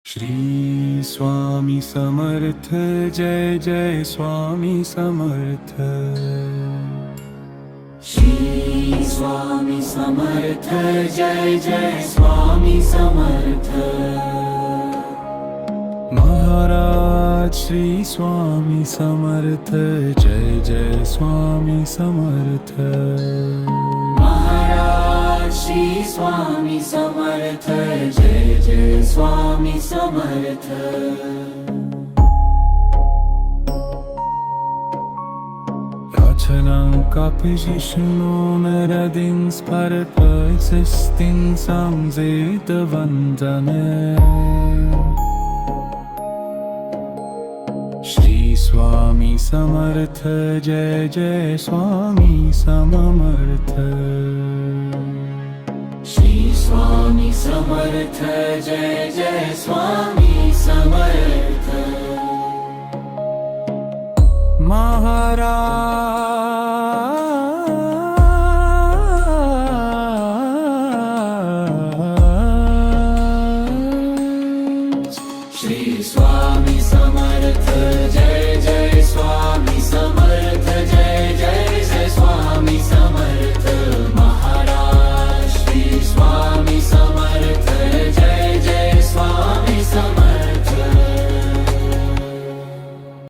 Shri Swami Samarth Jai Jai Swami Samarth. Shri Swami Samarth Jai Jai Swami Samarth. Maharaj Shri Swami Samarth Jai Jai Swami Samarth. Maharaj Shri Swami Samarth Jai Jai Swami Samarth. Radins Parapösistin Samzeta Vandane Shri Swami Samartha Jai Jai Swami Samamartha। Shri Swami Samarth Jai Jai Swami Samarth. Shri Swami Samarth Jai Jai Swami Samarth Jai Jai Jai Swami Samarth.